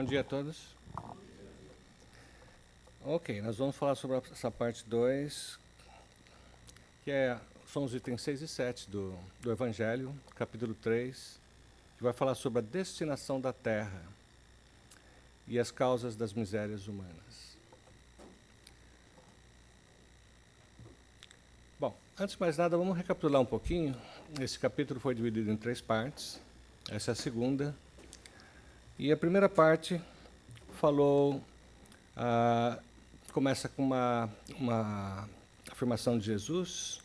Bom dia a todos. Ok, nós vamos falar sobre essa parte 2, que são os itens 6 e 7 do Evangelho, capítulo 3, que vai falar sobre a destinação da terra e as causas das misérias humanas. Bom, antes de mais nada, vamos recapitular um pouquinho. Esse capítulo foi dividido em 3 partes. Essa é a segunda. E a primeira parte falou, começa com uma afirmação de Jesus: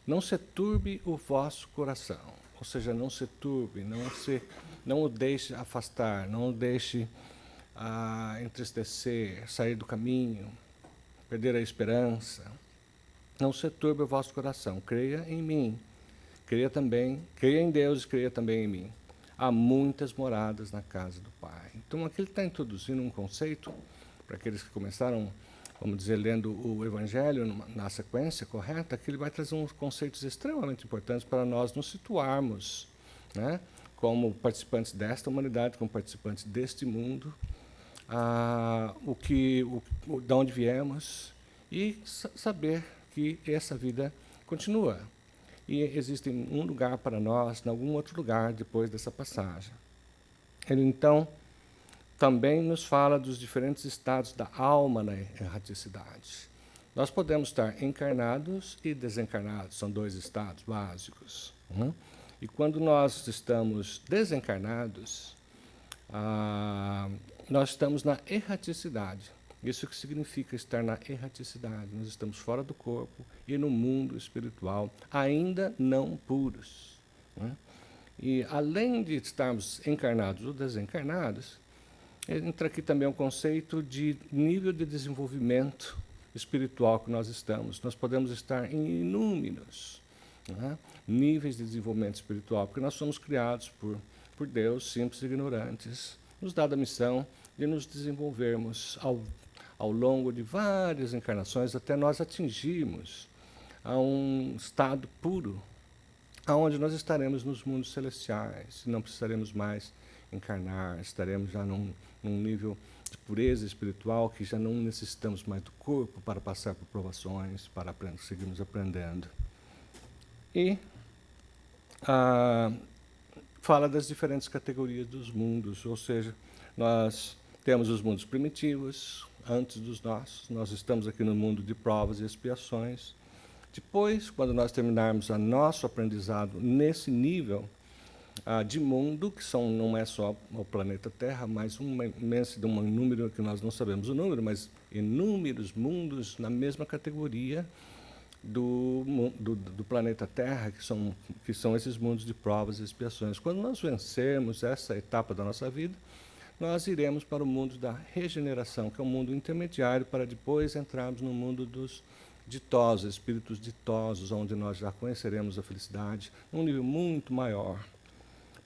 não se turbe o vosso coração. Ou seja, não se turbe, não o deixe afastar, não o deixe entristecer, sair do caminho, perder a esperança. Não se turbe o vosso coração, creia em mim, creia em Deus e creia também em mim. Há muitas moradas na casa do Pai. Então aqui ele está introduzindo um conceito, para aqueles que começaram, vamos dizer, lendo o Evangelho na sequência correta, que ele vai trazer uns conceitos extremamente importantes para nós nos situarmos, né, como participantes desta humanidade, como participantes deste mundo, de onde viemos, e saber que essa vida continua. E existe um lugar para nós, em algum outro lugar, depois dessa passagem. Ele, então, também nos fala dos diferentes estados da alma na erraticidade. Nós podemos estar encarnados e desencarnados, são 2 estados básicos. E quando nós estamos desencarnados, nós estamos na erraticidade. Isso que significa estar na erraticidade. Nós estamos fora do corpo e no mundo espiritual, ainda não puros. E além de estarmos encarnados ou desencarnados, entra aqui também um conceito de nível de desenvolvimento espiritual que nós estamos. Nós podemos estar em inúmeros níveis de desenvolvimento espiritual, porque nós somos criados por Deus, simples e ignorantes, nos dada a missão de nos desenvolvermos ao longo de várias encarnações, até nós atingirmos a um estado puro, aonde nós estaremos nos mundos celestiais, e não precisaremos mais encarnar, estaremos já num nível de pureza espiritual, que já não necessitamos mais do corpo para passar por provações, para seguirmos aprendendo. E fala das diferentes categorias dos mundos, ou seja, nós temos os mundos primitivos, antes dos nossos, nós estamos aqui no mundo de provas e expiações. Depois, quando nós terminarmos o nosso aprendizado nesse nível de mundo, que não é só o planeta Terra, mas uma imensidão, um número que nós não sabemos o número, mas inúmeros mundos na mesma categoria do planeta Terra, que são esses mundos de provas e expiações. Quando nós vencermos essa etapa da nossa vida, nós iremos para o mundo da regeneração, que é um mundo intermediário, para depois entrarmos no mundo dos ditosos, espíritos ditosos, onde nós já conheceremos a felicidade num nível muito maior,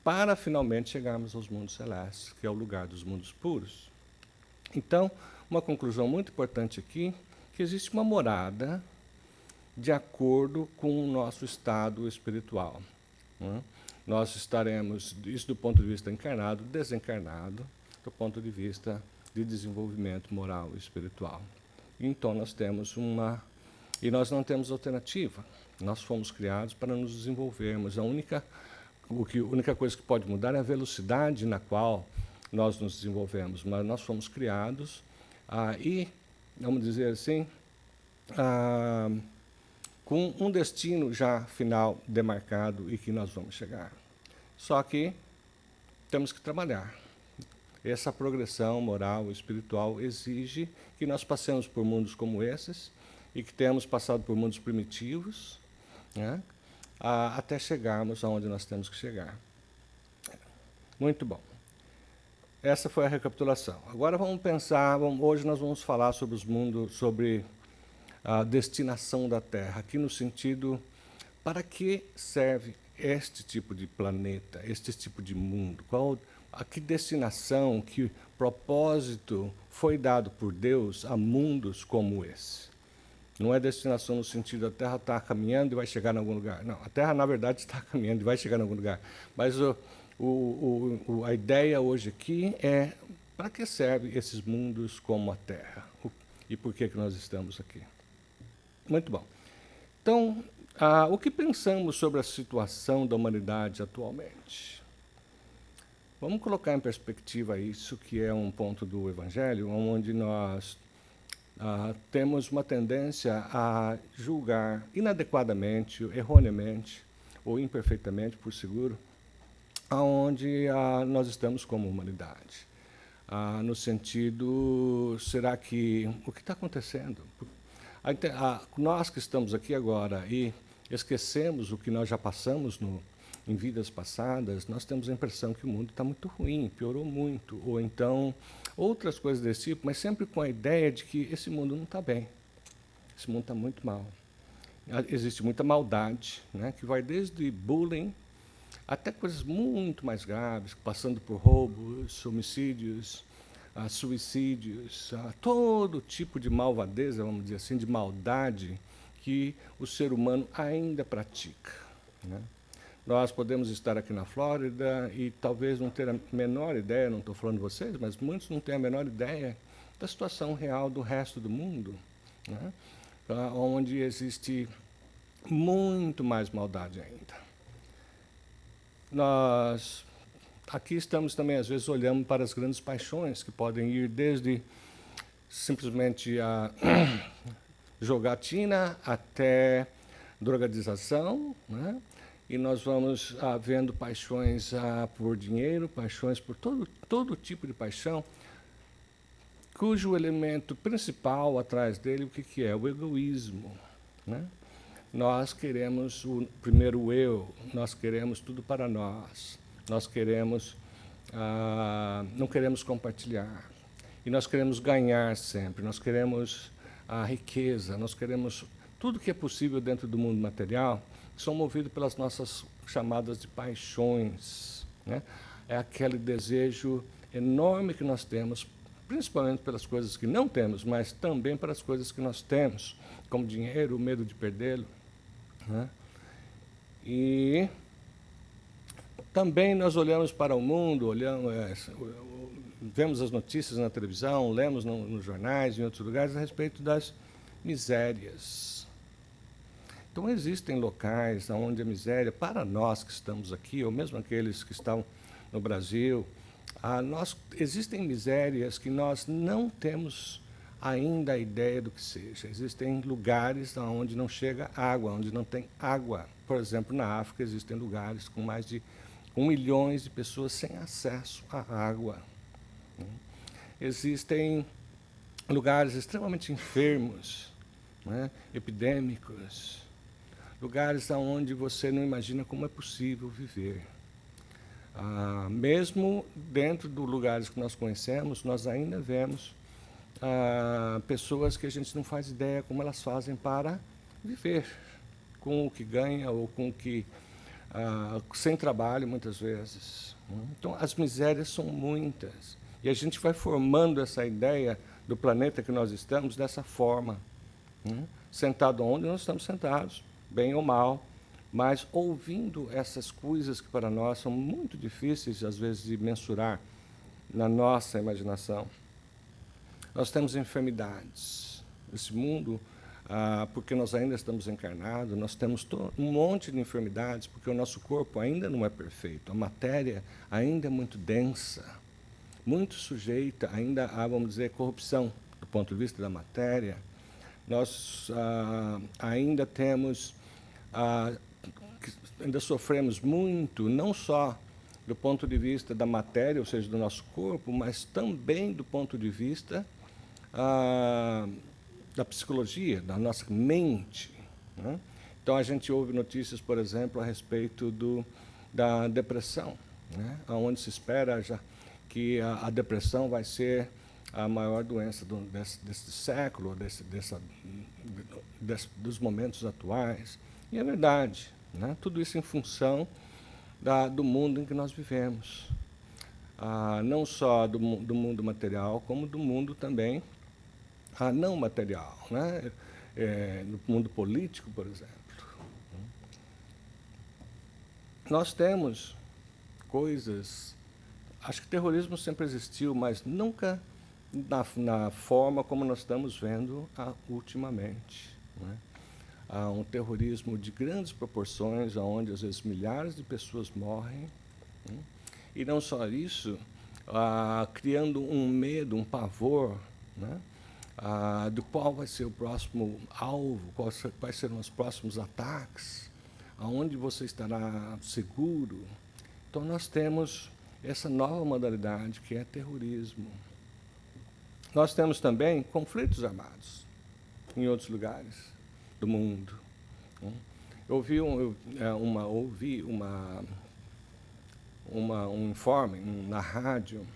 para finalmente chegarmos aos mundos celestes, que é o lugar dos mundos puros. Então, uma conclusão muito importante aqui, que existe uma morada de acordo com o nosso estado espiritual. Nós estaremos, isso do ponto de vista encarnado, desencarnado, do ponto de vista de desenvolvimento moral e espiritual. Então nós temos e nós não temos alternativa. Nós fomos criados para nos desenvolvermos. A única coisa que pode mudar é a velocidade na qual nós nos desenvolvemos, mas nós fomos criados e, vamos dizer assim, com um destino já final demarcado e que nós vamos chegar. Só que temos que trabalhar. Essa progressão moral e espiritual exige que nós passemos por mundos como esses e que tenhamos passado por mundos primitivos, até chegarmos aonde nós temos que chegar. Muito bom. Essa foi a recapitulação. Agora vamos pensar, hoje nós vamos falar sobre os mundos, sobre a destinação da Terra, aqui no sentido, para que serve este tipo de planeta, este tipo de mundo? A que destinação, que propósito foi dado por Deus a mundos como esse? Não é destinação no sentido a Terra está caminhando e vai chegar em algum lugar. Não, a Terra, na verdade, está caminhando e vai chegar em algum lugar. Mas a ideia hoje aqui é Para que servem esses mundos como a Terra? E por que nós estamos aqui? Muito bom. Então, o que pensamos sobre a situação da humanidade atualmente? Vamos colocar em perspectiva isso, que é um ponto do Evangelho, onde nós temos uma tendência a julgar inadequadamente, erroneamente ou imperfeitamente, por seguro, aonde nós estamos como humanidade. No sentido, será que o que está acontecendo? Nós que estamos aqui agora e esquecemos o que nós já passamos em vidas passadas, nós temos a impressão que o mundo está muito ruim, piorou muito, ou então outras coisas desse tipo, mas sempre com a ideia de que esse mundo não está bem, esse mundo está muito mal. Existe muita maldade, né, que vai desde bullying até coisas muito mais graves, passando por roubos, homicídios, suicídios, todo tipo de malvadeza, vamos dizer assim, de maldade que o ser humano ainda pratica, né? Nós podemos estar aqui na Flórida e talvez não ter a menor ideia, não estou falando de vocês, mas muitos não têm a menor ideia da situação real do resto do mundo, né? Onde existe muito mais maldade ainda. Nós aqui estamos também, às vezes, olhando para as grandes paixões, que podem ir desde simplesmente a jogatina até drogadização, né? E nós vamos vendo paixões por dinheiro, paixões por todo tipo de paixão, cujo elemento principal atrás dele, o que é? O egoísmo, né? Nós queremos primeiro eu, nós queremos tudo para nós, nós queremos, não queremos compartilhar, e nós queremos ganhar sempre, nós queremos a riqueza, nós queremos tudo que é possível dentro do mundo material, que são movidos pelas nossas chamadas de paixões, né? É aquele desejo enorme que nós temos, principalmente pelas coisas que não temos, mas também pelas coisas que nós temos, como dinheiro, o medo de perdê-lo, né? E também nós olhamos para o mundo, vemos as notícias na televisão, lemos nos jornais, em outros lugares, a respeito das misérias. Então, existem locais onde a miséria, para nós que estamos aqui, ou mesmo aqueles que estão no Brasil, existem misérias que nós não temos ainda a ideia do que seja. Existem lugares onde não chega água, onde não tem água. Por exemplo, na África existem lugares com mais de 1 milhão de pessoas sem acesso à água. Existem lugares extremamente enfermos, né, epidêmicos, lugares onde você não imagina como é possível viver. Mesmo dentro dos lugares que nós conhecemos, nós ainda vemos pessoas que a gente não faz ideia como elas fazem para viver, com o que ganha ou com o que sem trabalho, muitas vezes. Então, as misérias são muitas. E a gente vai formando essa ideia do planeta que nós estamos dessa forma. Sentado onde nós estamos sentados, bem ou mal, mas ouvindo essas coisas que para nós são muito difíceis, às vezes, de mensurar na nossa imaginação. Nós temos enfermidades. Esse mundo, porque nós ainda estamos encarnados, nós temos um monte de enfermidades, porque o nosso corpo ainda não é perfeito, a matéria ainda é muito densa, muito sujeita ainda a, vamos dizer, corrupção do ponto de vista da matéria. Nós ainda temos, ainda sofremos muito, não só do ponto de vista da matéria, ou seja, do nosso corpo, mas também do ponto de vista da psicologia, da nossa mente, né? Então, a gente ouve notícias, por exemplo, a respeito da depressão, né? Onde se espera já que a depressão vai ser a maior doença desse século, dos momentos atuais. E é verdade, né? Tudo isso em função do mundo em que nós vivemos. Não só do mundo material, como do mundo também não material, né? No mundo político, por exemplo. Nós temos coisas Acho que terrorismo sempre existiu, mas nunca na forma como nós estamos vendo ultimamente. Né? Há um terrorismo de grandes proporções, onde às vezes milhares de pessoas morrem. Né? E não só isso, criando um medo, um pavor, né? Do qual vai ser o próximo alvo, quais serão os próximos ataques, aonde você estará seguro. Então, nós temos essa nova modalidade que é terrorismo. Nós temos também conflitos armados em outros lugares do mundo. Eu ouvi um informe na rádio.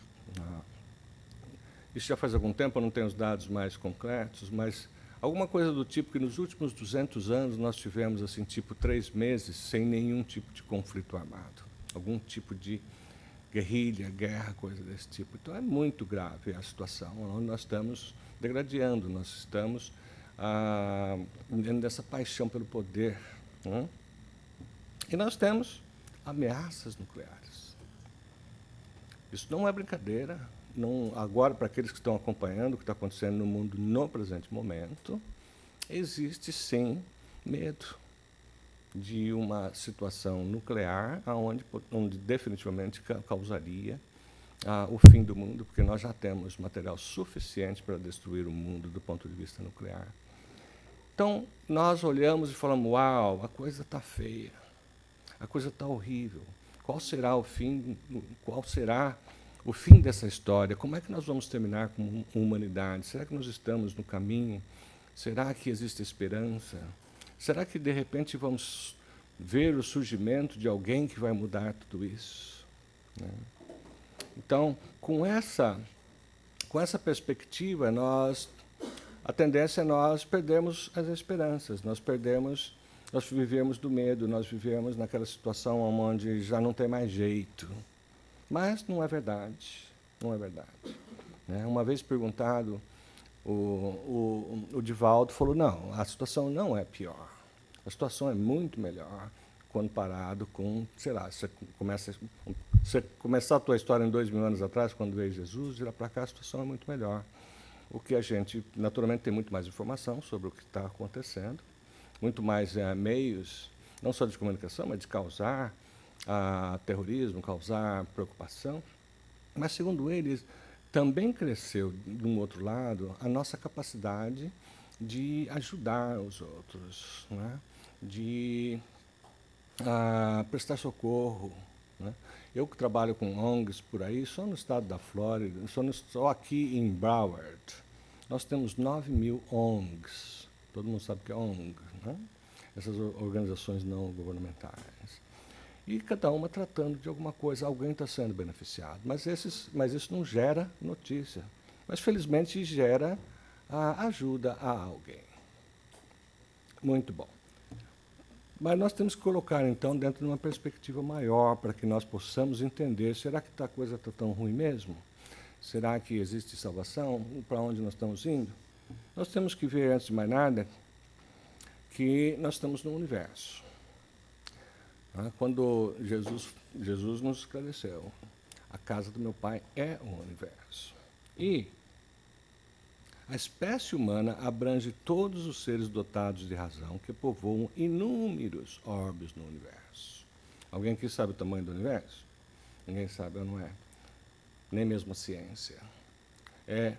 Isso já faz algum tempo, eu não tenho os dados mais concretos, mas alguma coisa do tipo que nos últimos 200 anos nós tivemos, assim, tipo 3 meses sem nenhum tipo de conflito armado, algum tipo de guerrilha, guerra, coisa desse tipo. Então, é muito grave a situação, onde nós estamos degradando, nós estamos dentro dessa paixão pelo poder. Né? E nós temos ameaças nucleares. Isso não é brincadeira. Não, agora, para aqueles que estão acompanhando o que está acontecendo no mundo no presente momento, existe, sim, medo de uma situação nuclear onde definitivamente causaria o fim do mundo, porque nós já temos material suficiente para destruir o mundo do ponto de vista nuclear. Então, nós olhamos e falamos, uau, a coisa está feia, a coisa está horrível. Qual será o fim? Qual será o fim dessa história? Como é que nós vamos terminar como humanidade? Será que nós estamos no caminho? Será que existe esperança? Será que, de repente, vamos ver o surgimento de alguém que vai mudar tudo isso? Né? Então, com essa perspectiva, a tendência é nós perdermos as esperanças, nós vivemos do medo, nós vivemos naquela situação onde já não tem mais jeito. Mas não é verdade, não é verdade. Né? Uma vez perguntado, o Divaldo falou, não, a situação não é pior. A situação é muito melhor quando parado com, sei lá, você começar a tua história em 2000 anos atrás, quando veio Jesus, de lá para cá a situação é muito melhor. O que a gente, naturalmente, tem muito mais informação sobre o que está acontecendo, muito mais meios, não só de comunicação, mas de causar terrorismo, causar preocupação. Mas, segundo eles, também cresceu, de um outro lado, a nossa capacidade de ajudar os outros, né? De prestar socorro. Né? Eu que trabalho com ONGs por aí, só no estado da Flórida, só aqui em Broward, nós temos 9.000 ONGs. Todo mundo sabe o que é ONG, né? Essas organizações não governamentais. E cada uma tratando de alguma coisa, alguém está sendo beneficiado. Mas isso não gera notícia. Mas, felizmente, gera ajuda a alguém. Muito bom. Mas nós temos que colocar, então, dentro de uma perspectiva maior, para que nós possamos entender, será que a coisa está tão ruim mesmo? Será que existe salvação? Para onde nós estamos indo? Nós temos que ver, antes de mais nada, que nós estamos no universo. Quando Jesus nos esclareceu, a casa do meu Pai é o universo. E a espécie humana abrange todos os seres dotados de razão que povoam inúmeros orbes no universo. Alguém aqui sabe o tamanho do universo? Ninguém sabe, ou não é? Nem mesmo a ciência. É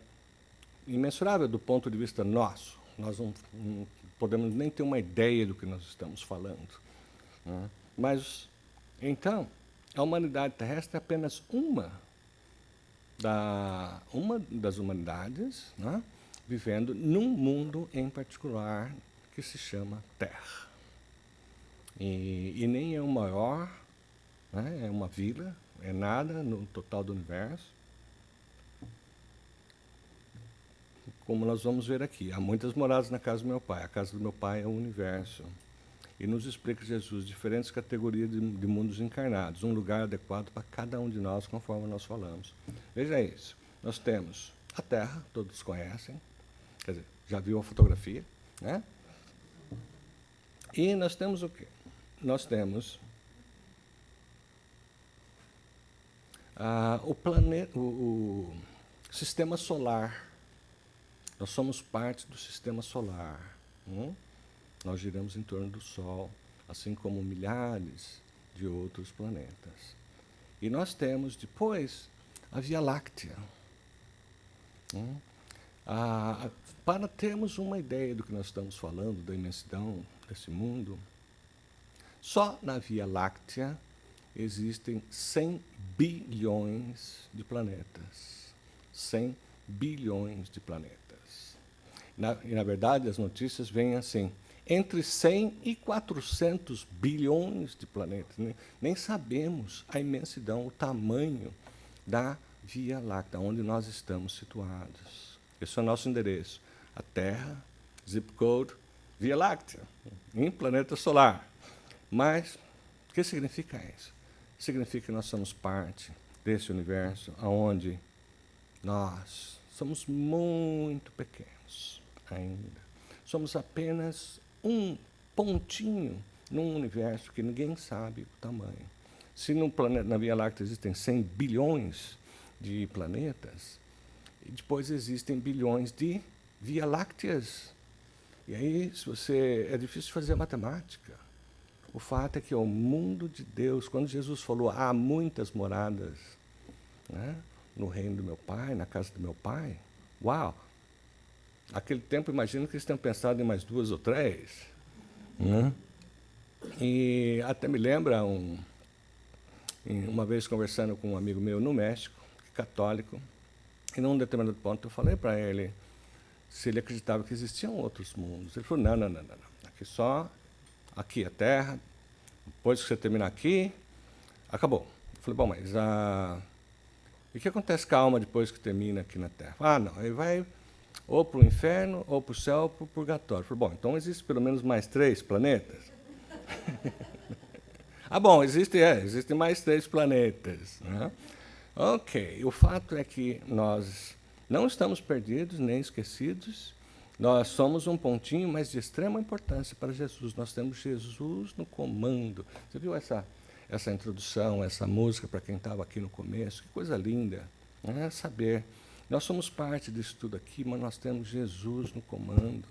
imensurável do ponto de vista nosso. Nós não podemos nem ter uma ideia do que nós estamos falando. Né? Mas, então, a humanidade terrestre é apenas uma das humanidades, né, vivendo num mundo em particular que se chama Terra. E nem é o maior, né, é uma vila, é nada no total do universo. Como nós vamos ver aqui, há muitas moradas na casa do meu Pai. A casa do meu Pai é o universo. E nos explica Jesus diferentes categorias de mundos encarnados, um lugar adequado para cada um de nós, conforme nós falamos. Veja isso. Nós temos a Terra, todos conhecem, quer dizer, já viu a fotografia, né? E nós temos o quê? Nós temos o sistema solar. Nós somos parte do sistema solar. Nós giramos em torno do Sol, assim como milhares de outros planetas. E nós temos, depois, a Via Láctea. Para termos uma ideia do que nós estamos falando, da imensidão desse mundo, só na Via Láctea existem 100 bilhões de planetas. 100 bilhões de planetas. E, na verdade, as notícias vêm assim, entre 100 e 400 bilhões de planetas. Nem sabemos a imensidão, o tamanho da Via Láctea, onde nós estamos situados. Esse é o nosso endereço. A Terra, zip code, Via Láctea, em planeta solar. Mas, o que significa isso? Significa que nós somos parte desse universo onde nós somos muito pequenos ainda. Somos apenas um pontinho num universo que ninguém sabe o tamanho. Se na Via Láctea existem 100 bilhões de planetas, e depois existem bilhões de Via Lácteas. E aí, é difícil fazer a matemática. O fato é que o mundo de Deus, quando Jesus falou, há muitas moradas, né, no reino do meu Pai, na casa do meu Pai, uau! Naquele tempo, imagino que eles tenham pensado em mais 2 ou 3. Né? E até me lembra, uma vez conversando com um amigo meu no México, católico, e num determinado ponto eu falei para ele se ele acreditava que existiam outros mundos. Ele falou, não. Aqui a Terra, depois que você terminar aqui, acabou. Eu falei, bom, mas e o que acontece com a alma depois que termina aqui na Terra? Não, ele vai ou para o inferno, ou para o céu, ou para o purgatório. Eu falei, bom, então existem pelo menos mais 3 planetas? Bom, existem mais 3 planetas. Né? Ok, o fato é que nós não estamos perdidos nem esquecidos. Nós somos um pontinho, mas de extrema importância para Jesus. Nós temos Jesus no comando. Você viu essa introdução, essa música para quem estava aqui no começo? Que coisa linda, né? Saber. Nós somos parte disso tudo aqui, mas nós temos Jesus no comando.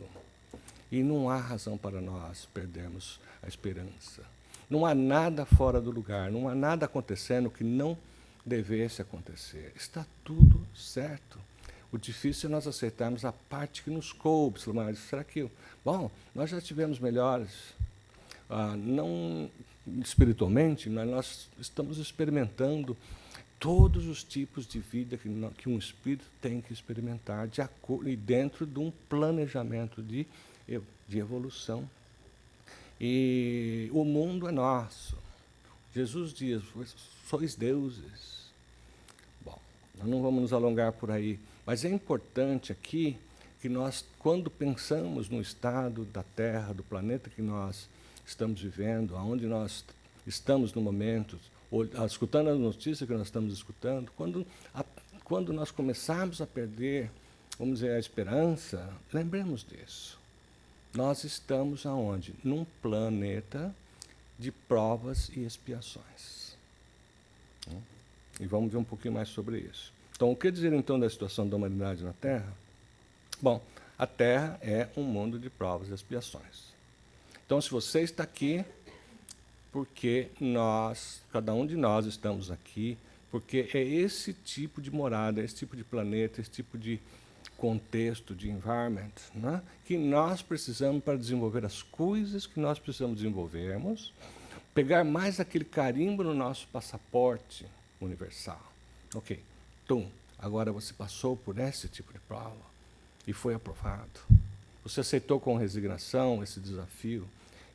E não há razão para nós perdermos a esperança. Não há nada fora do lugar, não há nada acontecendo que não devesse acontecer. Está tudo certo. O difícil é nós aceitarmos a parte que nos coube. Mas será que... Bom, nós já tivemos melhores. Não espiritualmente, mas nós estamos experimentando todos os tipos de vida que um espírito tem que experimentar e dentro de um planejamento de evolução. E o mundo é nosso. Jesus diz, sois deuses. Bom, nós não vamos nos alongar por aí, mas é importante aqui que nós, quando pensamos no estado da Terra, do planeta que nós estamos vivendo, aonde nós estamos no momento, escutando as notícias que nós estamos escutando, quando nós começarmos a perder, vamos dizer, a esperança, lembremos disso. Nós estamos aonde? Num planeta de provas e expiações. E vamos ver um pouquinho mais sobre isso. Então, o que dizer então da situação da humanidade na Terra? Bom, a Terra é um mundo de provas e expiações. Então, se você está aqui, porque cada um de nós estamos aqui, porque é esse tipo de morada, esse tipo de planeta, esse tipo de contexto, de environment, né, que nós precisamos para desenvolver as coisas que nós precisamos desenvolvermos, pegar mais aquele carimbo no nosso passaporte universal. Ok, agora você passou por esse tipo de prova e foi aprovado. Você aceitou com resignação esse desafio.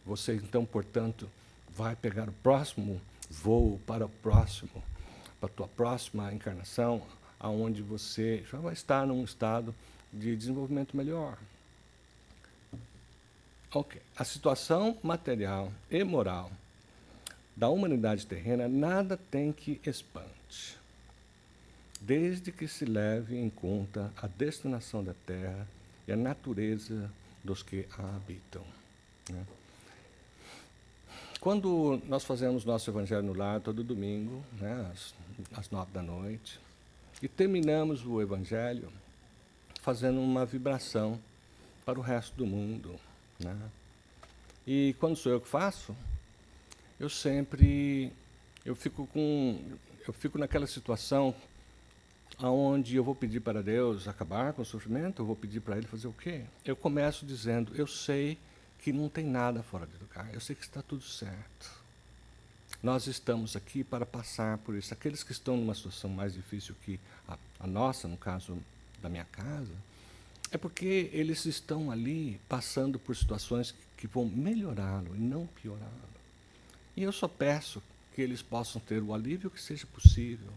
Você, então, portanto, vai pegar o próximo voo para a tua próxima encarnação, aonde você já vai estar num estado de desenvolvimento melhor. Ok. A situação material e moral da humanidade terrena nada tem que espante, desde que se leve em conta a destinação da Terra e a natureza dos que a habitam. Né? Quando nós fazemos nosso Evangelho no Lar todo domingo, né, às 9 da noite, e terminamos o Evangelho fazendo uma vibração para o resto do mundo, né? E quando sou eu que faço, eu sempre eu fico naquela situação aonde eu vou pedir para Deus acabar com o sofrimento, eu vou pedir para Ele fazer o quê? Eu começo dizendo, eu sei que não tem nada fora de lugar, eu sei que está tudo certo. Nós estamos aqui para passar por isso. Aqueles que estão numa situação mais difícil que a nossa, no caso da minha casa, é porque eles estão ali passando por situações que vão melhorá-lo e não piorá-lo. E eu só peço que eles possam ter o alívio que seja possível,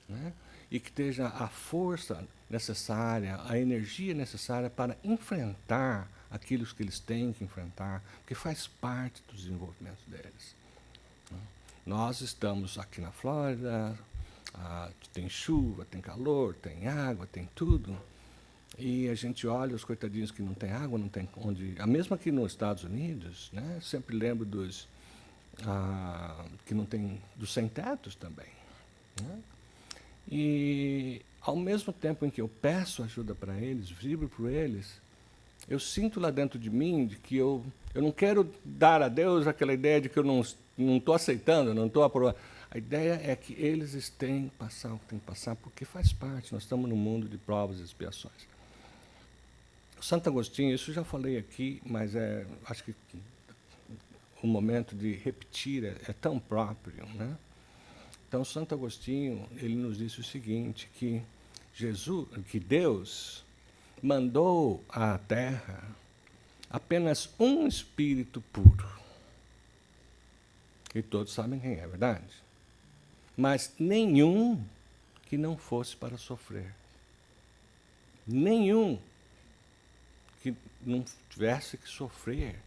né? E que esteja a força necessária, a energia necessária para enfrentar aquilo que eles têm que enfrentar, porque faz parte do desenvolvimento deles. Nós estamos aqui na Flórida, tem chuva, tem calor, tem água, tem tudo. E a gente olha os coitadinhos que não tem água, não tem onde... A mesma aqui nos Estados Unidos, né? Sempre lembro dos que não tem, dos sem-tetos também, né? E ao mesmo tempo em que eu peço ajuda para eles, vibro por eles, eu sinto lá dentro de mim de que eu não quero dar a Deus aquela ideia de que eu não estou aceitando, não estou aprovando. A ideia é que eles têm que passar o que tem que passar, porque faz parte, nós estamos num mundo de provas e expiações. Santo Agostinho, isso eu já falei aqui, mas acho que o momento de repetir é tão próprio, né? Então, Santo Agostinho, ele nos disse o seguinte, que Deus mandou à Terra apenas um espírito puro. E todos sabem quem é, verdade? Mas nenhum que não fosse para sofrer. Nenhum que não tivesse que sofrer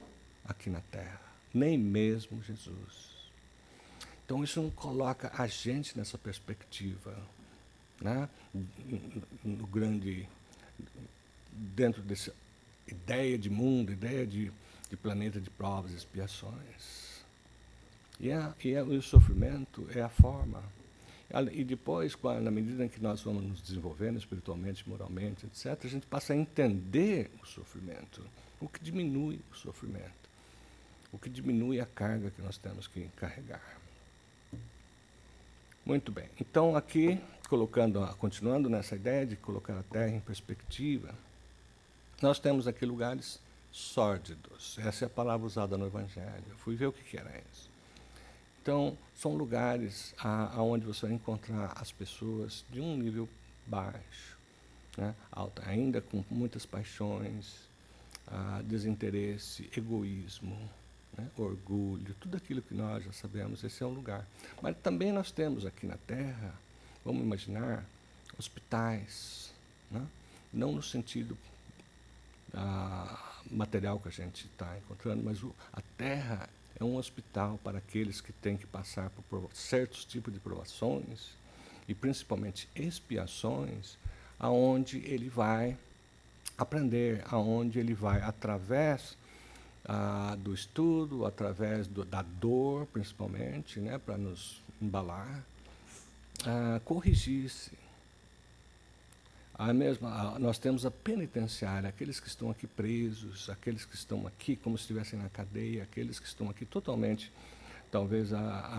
aqui na Terra. Nem mesmo Jesus. Então, isso não coloca a gente nessa perspectiva, né? Dentro dessa ideia de mundo, ideia de planeta de provas e expiações. O sofrimento é a forma. E depois, na medida em que nós vamos nos desenvolvendo espiritualmente, moralmente, etc., a gente passa a entender o sofrimento, o que diminui o sofrimento, o que diminui a carga que nós temos que carregar. Muito bem. Então, aqui, continuando nessa ideia de colocar a Terra em perspectiva, nós temos aqui lugares sórdidos. Essa é a palavra usada no Evangelho. Eu fui ver o que era isso. Então, são lugares onde você vai encontrar as pessoas de um nível baixo, né? Alto, ainda com muitas paixões, desinteresse, egoísmo, né? Orgulho, tudo aquilo que nós já sabemos, esse é o lugar. Mas também nós temos aqui na Terra, vamos imaginar, hospitais, né? Não no sentido material que a gente está encontrando, mas a Terra é um hospital para aqueles que têm que passar por certos tipos de provações, e principalmente expiações, aonde ele vai aprender, aonde ele vai, através do estudo, através da dor, principalmente, né, para nos embalar, corrigir-se. Nós temos a penitenciária, aqueles que estão aqui presos, aqueles que estão aqui como se estivessem na cadeia, aqueles que estão aqui totalmente, talvez,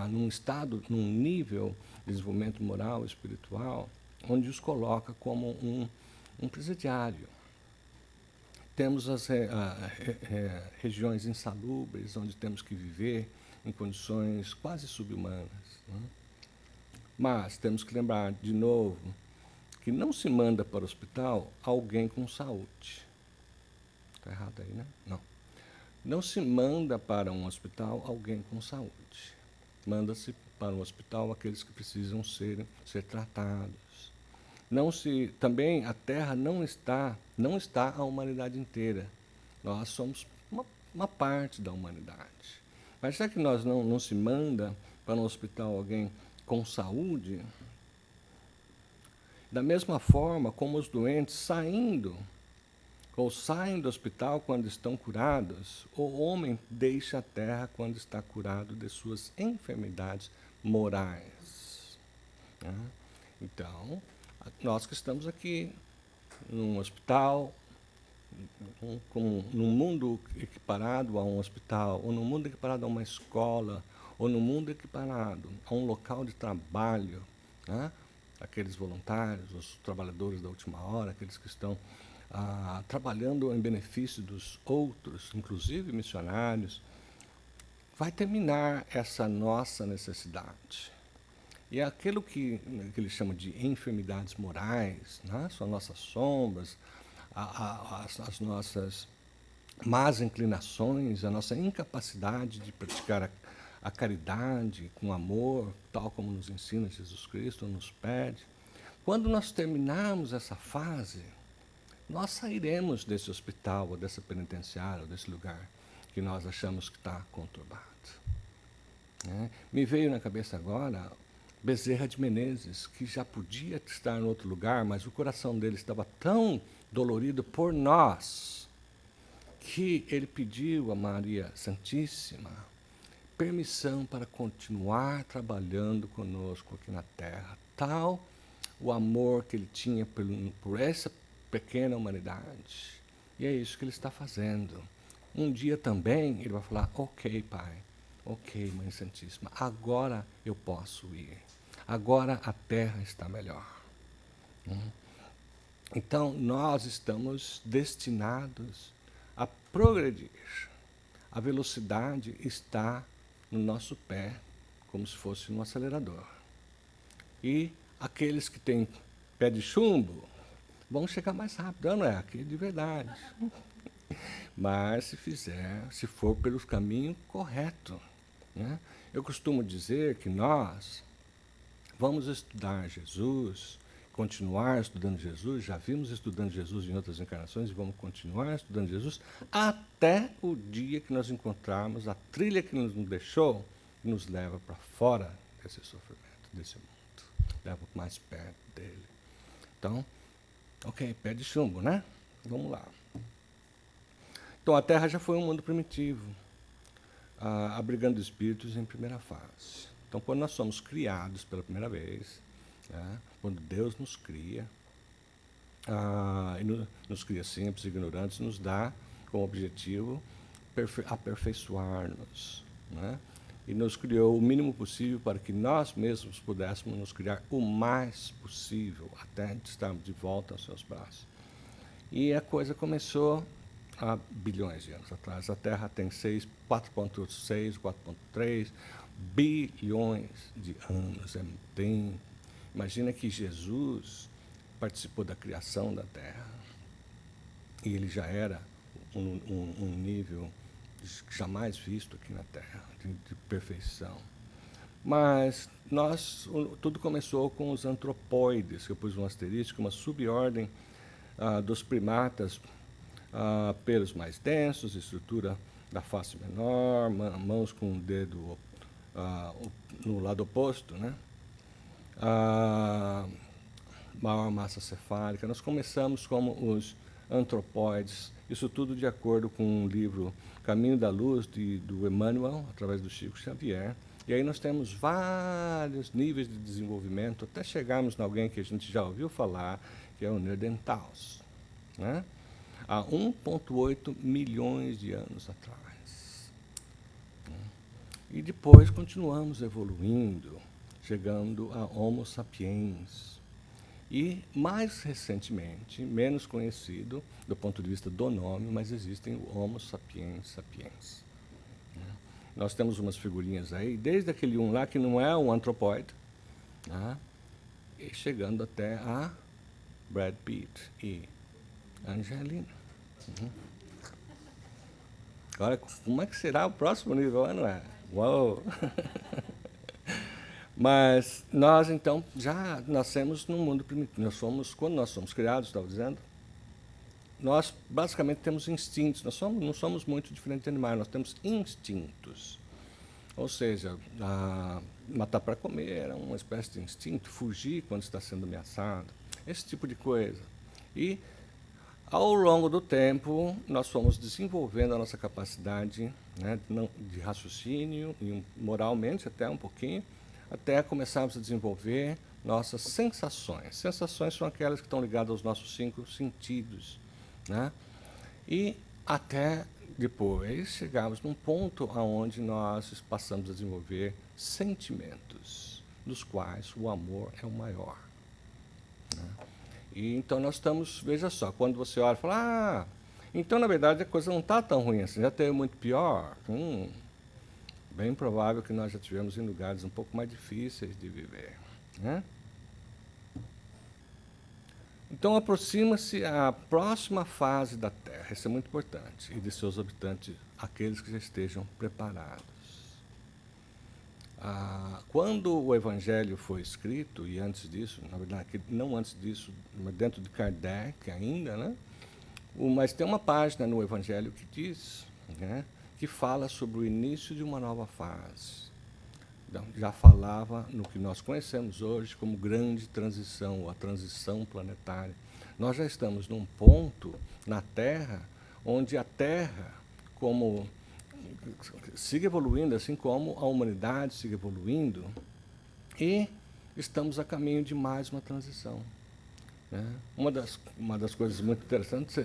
num estado, num nível de desenvolvimento moral, espiritual, onde os coloca como um presidiário. Temos as regiões insalubres, onde temos que viver em condições quase subhumanas, né? Mas temos que lembrar, de novo, que não se manda para o hospital alguém com saúde. Está errado aí, né? Não. Não se manda para um hospital alguém com saúde. Manda-se para um hospital aqueles que precisam ser tratados. Também a Terra não está a humanidade inteira. Nós somos uma parte da humanidade. Mas já que nós não se manda para um hospital alguém com saúde, da mesma forma como os doentes saindo ou saem do hospital quando estão curados, o homem deixa a terra quando está curado de suas enfermidades morais. Né? Então, nós que estamos aqui num hospital, num mundo equiparado a um hospital, ou num mundo equiparado a uma escola, ou num mundo equiparado a um local de trabalho, né? Aqueles voluntários, os trabalhadores da última hora, aqueles que estão trabalhando em benefício dos outros, inclusive missionários, vai terminar essa nossa necessidade. E aquilo que eles chamam de enfermidades morais, né? São nossas sombras, as nossas más inclinações, a nossa incapacidade de praticar a caridade com amor, tal como nos ensina Jesus Cristo, nos pede. Quando nós terminarmos essa fase, nós sairemos desse hospital, ou dessa penitenciária, ou desse lugar que nós achamos que está conturbado. Né? Me veio na cabeça agora Bezerra de Menezes, que já podia estar em outro lugar, mas o coração dele estava tão dolorido por nós, que ele pediu a Maria Santíssima permissão para continuar trabalhando conosco aqui na Terra. Tal o amor que ele tinha por essa pequena humanidade. E é isso que ele está fazendo. Um dia também ele vai falar, ok, Pai, ok, Mãe Santíssima, agora eu posso ir. Agora a Terra está melhor. Então, nós estamos destinados a progredir. A velocidade está no nosso pé, como se fosse um acelerador. E aqueles que têm pé de chumbo vão chegar mais rápido. Não é aqui de verdade. Mas se for pelo caminho correto. Né? Eu costumo dizer que nós vamos estudar Jesus, continuar estudando Jesus, já vimos estudando Jesus em outras encarnações e vamos continuar estudando Jesus até o dia que nós encontrarmos a trilha que nos deixou e nos leva para fora desse sofrimento, desse mundo, leva mais perto dele. Então, ok, pé de chumbo, né? Vamos lá. Então, a Terra já foi um mundo primitivo, abrigando espíritos em primeira fase. Então, quando nós somos criados pela primeira vez, né, quando Deus nos cria, nos cria simples, ignorantes, nos dá como objetivo aperfeiçoar-nos. Né? E nos criou o mínimo possível para que nós mesmos pudéssemos nos criar o mais possível, até estarmos de volta aos seus braços. E a coisa começou há bilhões de anos atrás. A Terra tem 4,6, 4,3 bilhões de anos. Imagina que Jesus participou da criação da Terra. E ele já era um nível jamais visto aqui na Terra, de perfeição. Mas tudo começou com os antropóides, que eu pus um asterisco, uma subordem dos primatas, pelos mais densos, estrutura da face menor, mãos com o dedo no lado oposto, né? Maior massa cefálica. Nós começamos como os antropóides, isso tudo de acordo com o livro Caminho da Luz, do Emmanuel, através do Chico Xavier. E aí nós temos vários níveis de desenvolvimento, até chegarmos em alguém que a gente já ouviu falar, que é o Neanderthals, né? Há 1,8 milhões de anos atrás. E depois continuamos evoluindo, chegando a Homo sapiens. E, mais recentemente, menos conhecido do ponto de vista do nome, mas existem o Homo sapiens sapiens. Nós temos umas figurinhas aí, desde aquele lá que não é um antropóide, né? E chegando até a Brad Pitt e Angelina. Agora, como é que será o próximo nível, não é? Uou! Mas nós, então, já nascemos num mundo primitivo. Quando nós somos criados, estava dizendo, nós basicamente temos instintos. Nós não somos muito diferentes de animais, nós temos instintos. Ou seja, matar para comer é uma espécie de instinto, fugir quando está sendo ameaçado, esse tipo de coisa. E Ao longo do tempo, nós fomos desenvolvendo a nossa capacidade, né, de raciocínio, e moralmente até um pouquinho, até começarmos a desenvolver nossas sensações. Sensações são aquelas que estão ligadas aos nossos 5 sentidos, né? E até depois chegarmos num ponto onde nós passamos a desenvolver sentimentos, dos quais o amor é o maior, né? E então nós estamos, veja só, quando você olha e fala, então na verdade a coisa não está tão ruim assim, já teve muito pior. Bem provável que nós já tivemos em lugares um pouco mais difíceis de viver, né? Então aproxima-se a próxima fase da Terra, isso é muito importante, e de seus habitantes, aqueles que já estejam preparados. Quando o Evangelho foi escrito, e antes disso, na verdade, não antes disso, mas dentro de Kardec ainda, né? Mas tem uma página no Evangelho que diz, né, que fala sobre o início de uma nova fase. Então, já falava no que nós conhecemos hoje como grande transição, ou a transição planetária. Nós já estamos num ponto na Terra onde a Terra, como siga evoluindo, assim como a humanidade siga evoluindo, e estamos a caminho de mais uma transição, né? Uma das coisas muito interessantes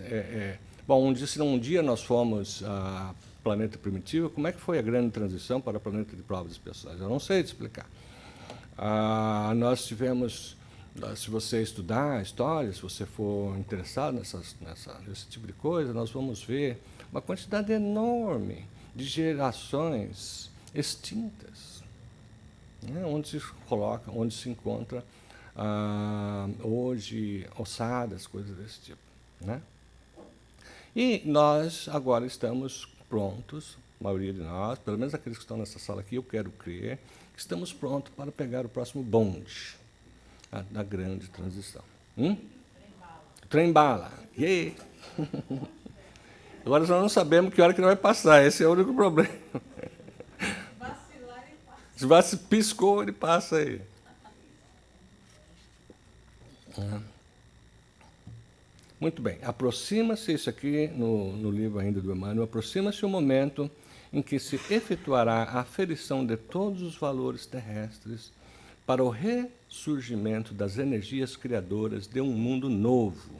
bom, se um dia nós fomos a planeta primitivo, como é que foi a grande transição para o planeta de provas e expiações? Eu não sei te explicar. Nós tivemos, se você estudar a história, se você for interessado nesse tipo de coisa, nós vamos ver uma quantidade enorme de gerações extintas, né, onde se coloca, onde se encontra hoje ossadas, coisas desse tipo, né? E nós agora estamos prontos, a maioria de nós, pelo menos aqueles que estão nessa sala aqui, eu quero crer, que estamos prontos para pegar o próximo bonde da grande transição. Trem-bala. Yeah. Agora nós não sabemos que hora que não vai passar, esse é o único problema. Se você piscou, ele passa aí. Muito bem, aproxima-se, isso aqui no livro ainda do Emmanuel, aproxima-se o momento em que se efetuará a aferição de todos os valores terrestres para o ressurgimento das energias criadoras de um mundo novo.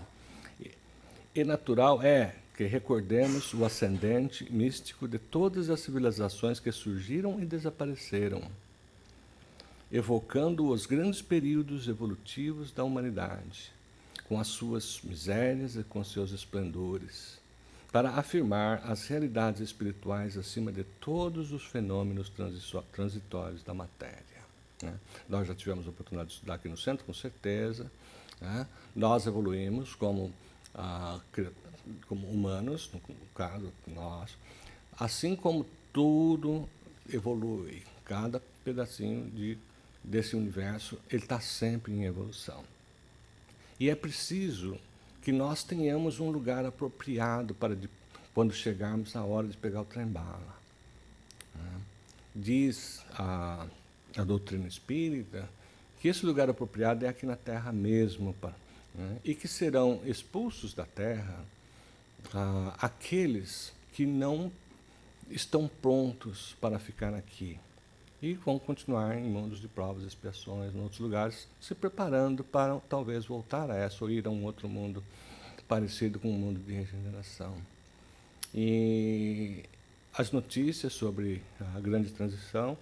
E natural é que recordemos o ascendente místico de todas as civilizações que surgiram e desapareceram, evocando os grandes períodos evolutivos da humanidade, com as suas misérias e com seus esplendores, para afirmar as realidades espirituais acima de todos os fenômenos transitórios da matéria, né? Nós já tivemos a oportunidade de estudar aqui no centro, com certeza, né? Nós evoluímos como humanos, no caso, nós, assim como tudo evolui, cada pedacinho desse universo, ele está sempre em evolução. E é preciso que nós tenhamos um lugar apropriado para quando chegarmos à hora de pegar o trem-bala, né? Diz a doutrina espírita que esse lugar apropriado é aqui na Terra mesmo, né? E que serão expulsos da Terra aqueles que não estão prontos para ficar aqui e vão continuar em mundos de provas e expiações, em outros lugares, se preparando para talvez voltar a essa ou ir a um outro mundo parecido com um mundo de regeneração. E as notícias sobre a grande transição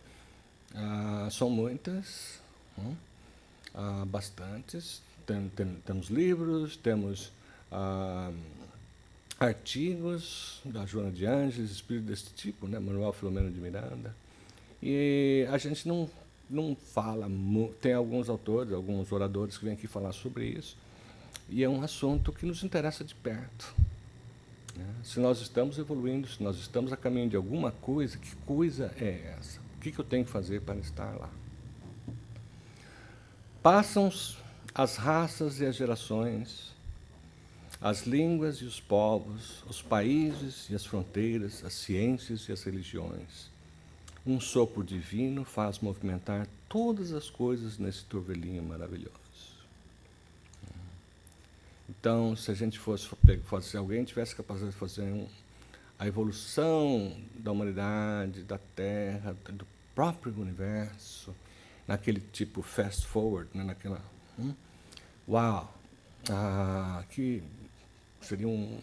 são muitas, bastantes. Temos livros, temos artigos da Joana de Ângeles, espírito desse tipo, né? Manuel Filomeno de Miranda. E a gente não fala, tem alguns autores, alguns oradores que vêm aqui falar sobre isso, e é um assunto que nos interessa de perto, né? Se nós estamos evoluindo, se nós estamos a caminho de alguma coisa, que coisa é essa? O que eu tenho que fazer para estar lá? Passam as raças e as gerações, as línguas e os povos, os países e as fronteiras, as ciências e as religiões. Um sopro divino faz movimentar todas as coisas nesse turvelinho maravilhoso. Então, se a gente se alguém tivesse capacidade de fazer a evolução da humanidade, da Terra, do próprio universo, naquele tipo fast forward, né, naquela... Uau! Que seria um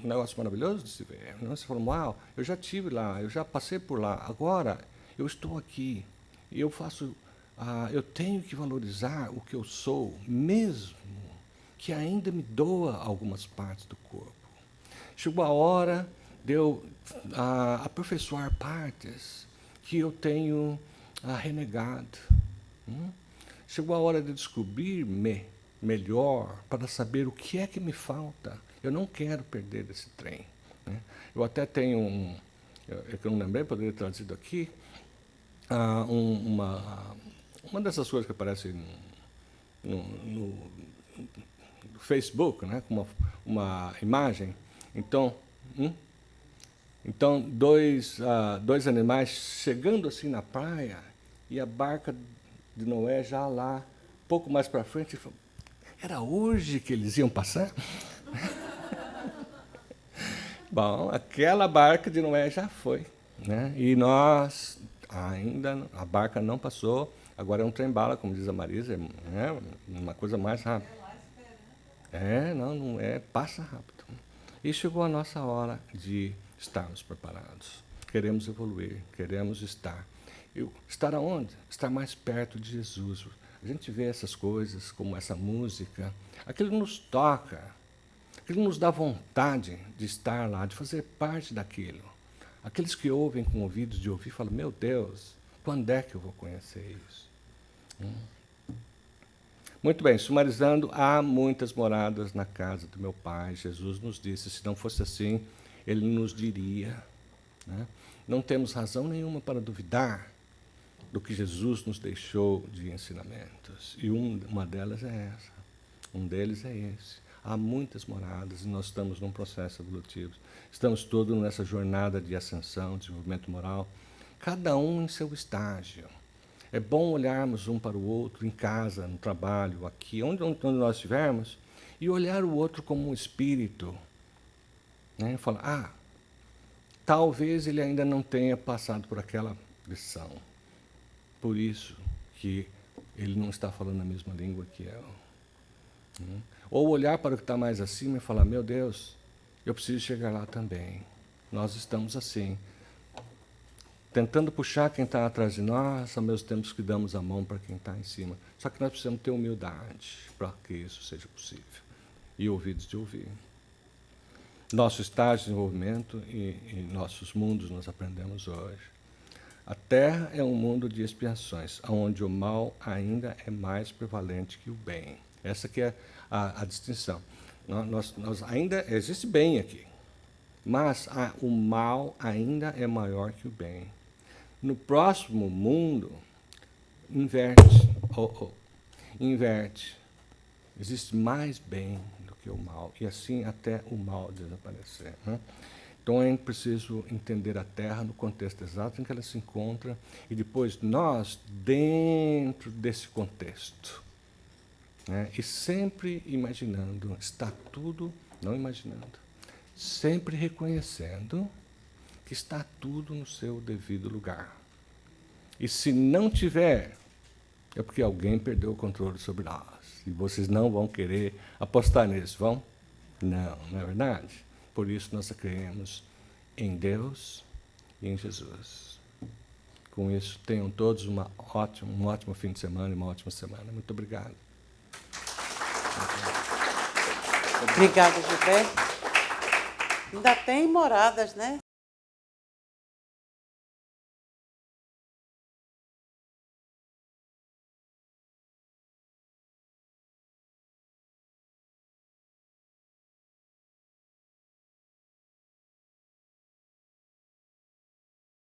negócio maravilhoso de se ver. Né? Você fala, uau, eu já estive lá, eu já passei por lá, agora eu estou aqui, e eu tenho que valorizar o que eu sou, mesmo que ainda me doa algumas partes do corpo. Chegou a hora de eu aperfeiçoar partes que eu tenho renegado. Chegou a hora de descobrir-me melhor para saber o que é que me falta. Eu não quero perder esse trem. Né? Eu até tenho que eu não lembrei, poderia ter trazido aqui, uma dessas coisas que aparece no Facebook, né, com uma imagem. Então, dois animais chegando assim na praia e a barca de Noé já lá, pouco mais para frente. Era hoje que eles iam passar? Bom, aquela barca de Noé já foi. Né? E nós, ainda, a barca não passou, agora é um trem-bala, como diz a Marisa, uma coisa mais rápida. Não é, passa rápido. E chegou a nossa hora de estarmos preparados. Queremos evoluir, queremos estar. Estar aonde? Estar mais perto de Jesus. A gente vê essas coisas, como essa música, aquilo nos toca, aquilo nos dá vontade de estar lá, de fazer parte daquilo. Aqueles que ouvem com ouvidos de ouvir falam, meu Deus, quando é que eu vou conhecer isso? Muito bem, sumarizando, há muitas moradas na casa do meu Pai. Jesus nos disse, se não fosse assim, Ele nos diria. Né? Não temos razão nenhuma para duvidar do que Jesus nos deixou de ensinamentos. E uma delas é essa. Um deles é esse. Há muitas moradas e nós estamos num processo evolutivo. Estamos todos nessa jornada de ascensão, desenvolvimento moral, cada um em seu estágio. É bom olharmos um para o outro em casa, no trabalho, aqui, onde nós estivermos, e olhar o outro como um espírito. Né? Falar, talvez ele ainda não tenha passado por aquela lição. Por isso que ele não está falando a mesma língua que eu. Ou olhar para o que está mais acima e falar, meu Deus, eu preciso chegar lá também. Nós estamos assim, tentando puxar quem está atrás de nós, ao mesmo tempo que damos a mão para quem está em cima. Só que nós precisamos ter humildade para que isso seja possível. E ouvidos de ouvir. Nosso estágio de desenvolvimento e nossos mundos nós aprendemos hoje. A Terra é um mundo de expiações, onde o mal ainda é mais prevalente que o bem. Essa que é a distinção. Nós ainda existe bem aqui, mas o mal ainda é maior que o bem. No próximo mundo, inverte. Inverte. Existe mais bem do que o mal, e assim até o mal desaparecer. Né? Então é preciso entender a Terra no contexto exato em que ela se encontra, e depois nós dentro desse contexto. Né? E sempre imaginando, está tudo, não imaginando, sempre reconhecendo que está tudo no seu devido lugar. E se não tiver, é porque alguém perdeu o controle sobre nós. E vocês não vão querer apostar nisso, vão? Não, não é verdade? Por isso nós creemos em Deus e em Jesus. Com isso, tenham todos um ótimo fim de semana e uma ótima semana. Muito obrigado. Obrigada, Gilberto. Ainda tem moradas, né?